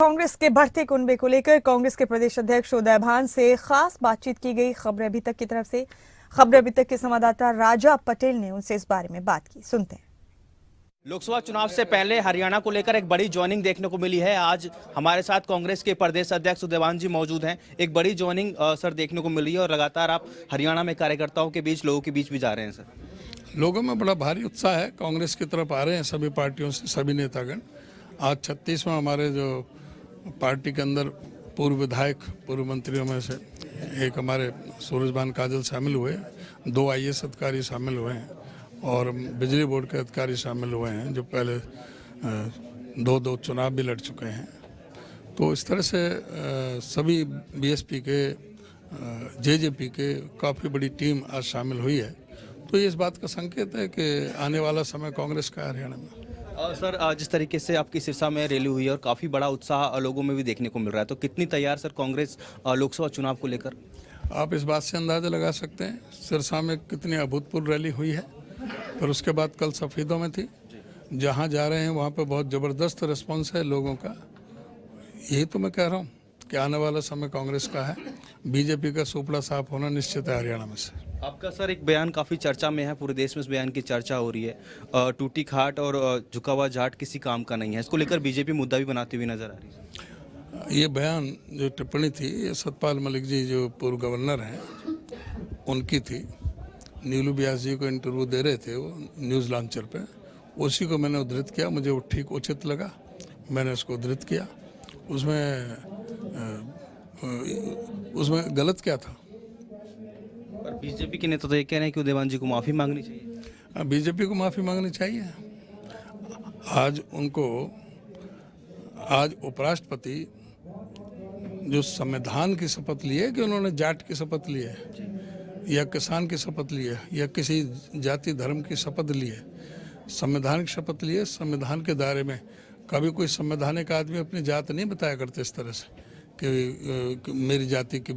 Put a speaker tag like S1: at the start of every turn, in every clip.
S1: कांग्रेस के बढ़ते कुनबे को लेकर कांग्रेस के प्रदेश अध्यक्ष उदय भान से खास बातचीत की गई। खबरें अभी तक की तरफ से खबरें अभी तक के संवाददाता राजा पटेल ने उनसे इस बारे में बात की। सुनते हैं।
S2: लोकसभा चुनाव से पहले हरियाणा को लेकर एक बड़ी ज्वाइनिंग देखने को मिली है। आज हमारे साथ कांग्रेस के प्रदेश अध्यक्ष उदय भान जी मौजूद हैं। एक बड़ी ज्वाइनिंग सर देखने को मिली है और लगातार आप हरियाणा में कार्यकर्ताओं के बीच, लोगों के बीच भी जा रहे हैं सर।
S3: लोगों में बड़ा भारी उत्साह है, कांग्रेस की तरफ आ रहे हैं सभी पार्टियों से सभी नेतागण। आज 36वां हमारे जो पार्टी के अंदर पूर्व विधायक, पूर्व मंत्रियों में से एक हमारे सूरजभान काजल शामिल हुए, 2 IAS अधिकारी शामिल हुए हैं और बिजली बोर्ड के अधिकारी शामिल हुए हैं जो पहले 2 चुनाव भी लड़ चुके हैं। तो इस तरह से सभी BSP के, JJP के काफ़ी बड़ी टीम आज शामिल हुई है। तो ये इस बात का संकेत है कि आने वाला समय कांग्रेस का हरियाणा में।
S2: सर, जिस तरीके से आपकी सिरसा में रैली हुई है और काफ़ी बड़ा उत्साह लोगों में भी देखने को मिल रहा है, तो कितनी तैयार सर कांग्रेस लोकसभा चुनाव को लेकर?
S3: आप इस बात से अंदाज़ा लगा सकते हैं सिरसा में कितनी अभूतपूर्व रैली हुई है। फिर उसके बाद कल सफ़ीदों में थी, जहाँ जा रहे हैं वहाँ पे बहुत ज़बरदस्त रिस्पॉन्स है लोगों का। यही तो मैं कह रहा हूँ कि आने वाला समय कांग्रेस का है। BJP का सुपड़ा साफ होना निश्चित है हरियाणा में से। आपका
S2: सर एक बयान काफ़ी चर्चा में है, पूरे देश में इस बयान की चर्चा हो रही है। टूटी खाट और झुका हुआ जाट किसी काम का नहीं है, इसको लेकर BJP मुद्दा भी बनाती हुई नजर आ रही है।
S3: ये बयान, जो टिप्पणी थी, ये सतपाल मलिक जी जो पूर्व गवर्नर हैं उनकी थी। नीलू व्यास जी को इंटरव्यू दे रहे थे वो न्यूज़ लॉन्चर पे, उसी को मैंने उद्धृत किया। मुझे वो ठीक उचित लगा, मैंने उसको उद्धृत किया। उसमें गलत क्या था?
S2: पर BJP के नेता तो ये कह रहे हैं कि उदय भान जी को माफ़ी मांगनी चाहिए।
S3: BJP को माफ़ी मांगनी चाहिए। आज उपराष्ट्रपति जो संविधान की शपथ ली है कि उन्होंने जाट की शपथ ली है या किसान की शपथ ली है या किसी जाति धर्म की शपथ ली है, संविधान की शपथ ली है। संविधान के दायरे में कभी कोई संवैधानिक आदमी अपनी जात नहीं बताया करते इस तरह से कि मेरी जाति की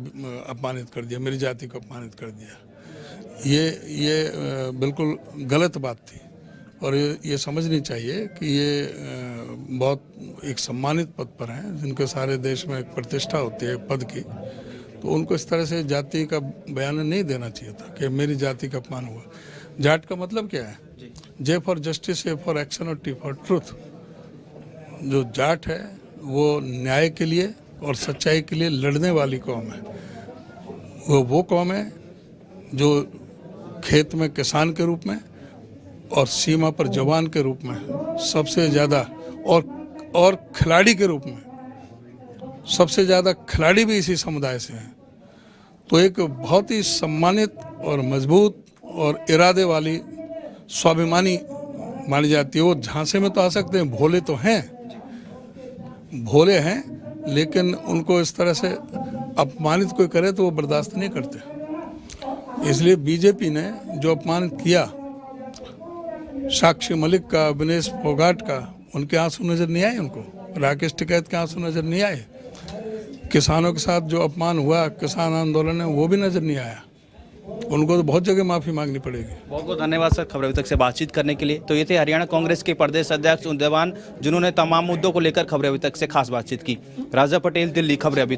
S3: अपमानित कर दिया, मेरी जाति को अपमानित कर दिया। ये बिल्कुल गलत बात थी और ये समझनी चाहिए कि ये बहुत एक सम्मानित पद पर हैं, जिनके सारे देश में एक प्रतिष्ठा होती है पद की। तो उनको इस तरह से जाति का बयान नहीं देना चाहिए था कि मेरी जाति का अपमान हुआ। जाट का मतलब क्या है? J for justice, A for action और T फॉर ट्रूथ। जो जाट है वो न्याय के लिए और सच्चाई के लिए लड़ने वाली कौम है। वो कौम है जो खेत में किसान के रूप में और सीमा पर जवान के रूप में सबसे ज़्यादा और खिलाड़ी के रूप में सबसे ज़्यादा खिलाड़ी भी इसी समुदाय से हैं। तो एक बहुत ही सम्मानित और मजबूत और इरादे वाली स्वाभिमानी मानी जाती है। वो झांसे में तो आ सकते हैं, भोले तो हैं, भोले हैं, लेकिन उनको इस तरह से अपमानित कोई करे तो वो बर्दाश्त नहीं करते। इसलिए BJP ने जो अपमान किया साक्षी मलिक का, विनेश फोगाट का, उनके आंसू नजर नहीं आए, उनको राकेश टिकैत के आंसू नजर नहीं आए। किसानों के साथ जो अपमान हुआ, किसान आंदोलन है, वो भी नजर नहीं आया। उनको तो बहुत जगह माफ़ी मांगनी पड़ेगी।
S2: बहुत बहुत धन्यवाद सर खबर अभी तक से बातचीत करने के लिए। तो ये थे हरियाणा कांग्रेस के प्रदेश अध्यक्ष उदय भान, जिन्होंने तमाम मुद्दों को लेकर खबर अभी तक से खास बातचीत की। राजा पटेल, दिल्ली। खबरें अभी